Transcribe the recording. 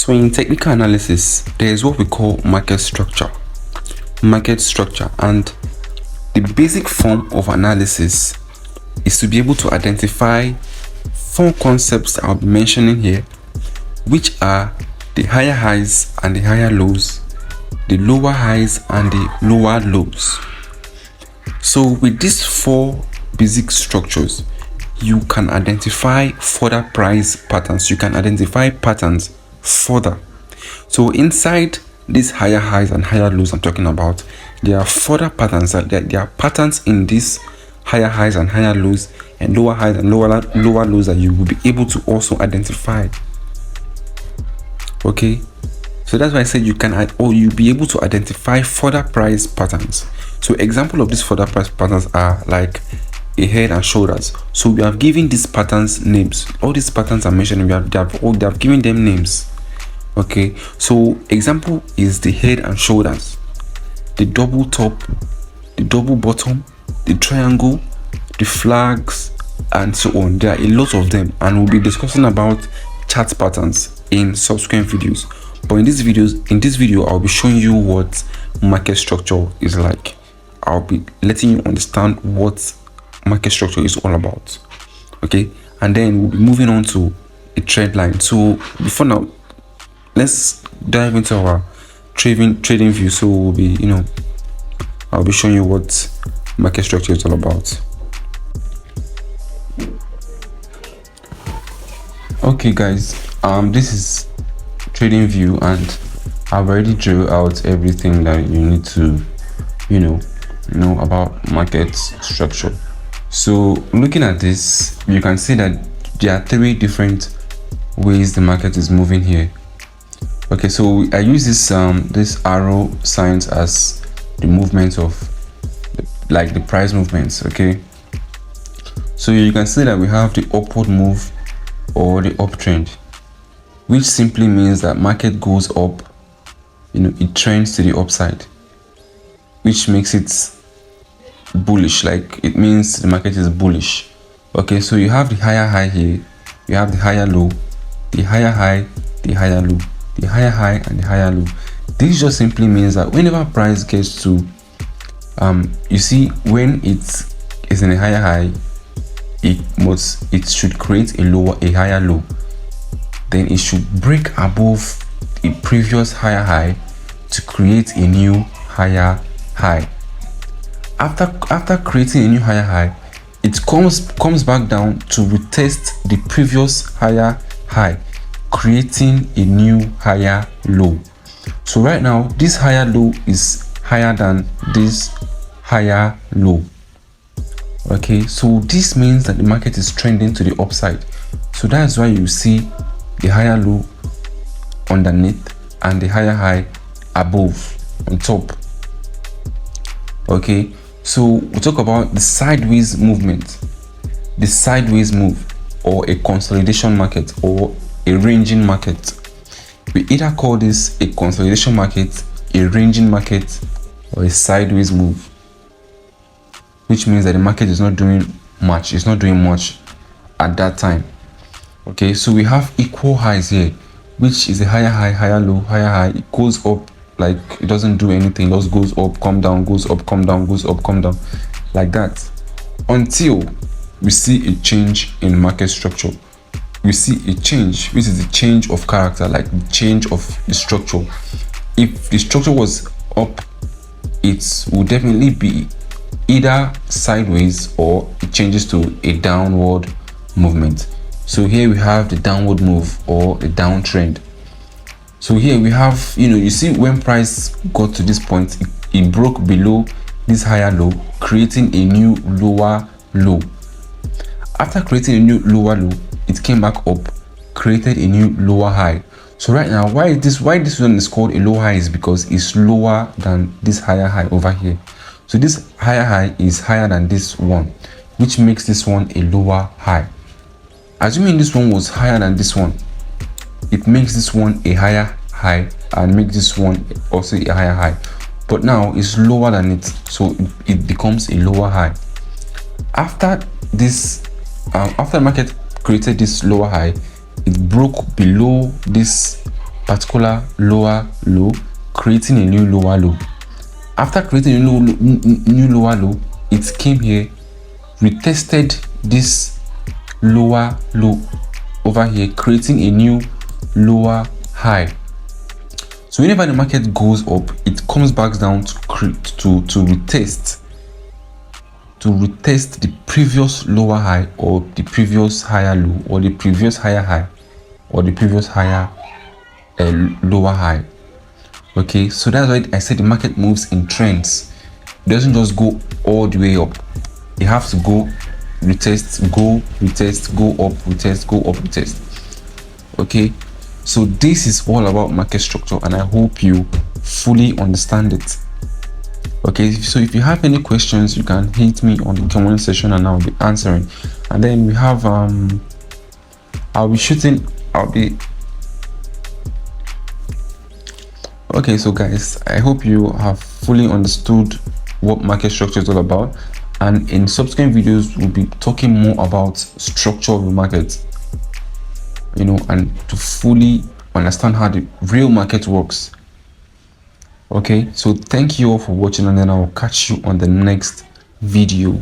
So in technical analysis, there is what we call market structure. And the basic form of analysis is to be able to identify four concepts I'll be mentioning here, which are the higher highs and the higher lows, the lower highs and the lower lows. So with these four basic structures, you can identify further price patterns. You can identify patterns further. So inside these higher highs and higher lows I'm talking about, there are further patterns. There are patterns in these higher highs and higher lows and lower highs and lower lows that you will be able to also identify. Okay, so that's why I said you'll be able to identify further price patterns. So example of these further price patterns are like a head and shoulders. So we have given these patterns names. All these patterns are mentioned. They have given them names. Okay, so example is the head and shoulders, the double top, the double bottom, the triangle, the flags, and so on. There are a lot of them, and we'll be discussing about chart patterns in subsequent videos. But in this video, I'll be showing you what market structure is like. I'll be letting you understand what market structure is all about. Okay, and then we'll be moving on to a trend line. So before now, let's dive into our trading view. So I'll be showing you what market structure is all about. Okay guys, this is trading view, and I've already drew out everything that you need to know about market structure. So looking at this, you can see that there are three different ways the market is moving here. Okay, so I use this arrow signs as the movement of the price movements. Okay, so you can see that we have the upward move or the uptrend, which simply means that market goes up, it trends to the upside, which makes it bullish. Like it means the market is bullish. Okay, so you have the higher high here, you have the higher low, the higher high, the higher low, the higher high, and the higher low. This just simply means that whenever price gets to you see, when it is in a higher high, it should create a higher low, then it should break above a previous higher high to create a new higher high. After creating a new higher high, it comes back down to retest the previous higher high, creating a new higher low. So right now, this higher low is higher than this higher low. Okay, so this means that the market is trending to the upside. So that's why you see the higher low underneath and the higher high above on top. Okay, so we'll talk about the sideways movement, the sideways move, or a consolidation market or a ranging market. We either call this a consolidation market, a ranging market, or a sideways move, which means that the market is not doing much. It's not doing much at that time. Okay, so we have equal highs here, which is a higher high, higher low, higher high. It goes up, like it doesn't do anything, it just goes up, come down, goes up, come down, goes up, come down, like that, until we see a change in market structure. We see a change, which is the change of character, like the change of the structure. If the structure was up, it will definitely be either sideways or it changes to a downward movement. So here we have the downward move or the downtrend. So here we have, you see when price got to this point, it broke below this higher low, creating a new lower low. After creating a new lower low, it came back up, created a new lower high. So right now, why this one is called a low high is because it's lower than this higher high over here. So this higher high is higher than this one, which makes this one a lower high. Assuming this one was higher than this one, it makes this one a higher high and makes this one also a higher high. But now it's lower than it, so it becomes a lower high. After this, after the market created this lower high, it broke below this particular lower low, creating a new lower low. After creating a new lower low, it came here, retested this lower low over here, creating a new lower high. So whenever the market goes up, it comes back down to retest the previous lower high, or the previous higher low, or the previous higher high, or the previous higher lower high. Okay, so that's why I said the market moves in trends. It doesn't just go all the way up. You have to go retest, go retest, go up, retest, go up, retest. Okay, so this is all about market structure, and I hope you fully understand it. Okay, so if you have any questions, you can hit me on the comment section and I'll be answering. And then we have okay, so guys, I hope you have fully understood what market structure is all about, and in subsequent videos we'll be talking more about structure of the market, you know, and to fully understand how the real market works. Okay, so thank you all for watching, and then I will catch you on the next video.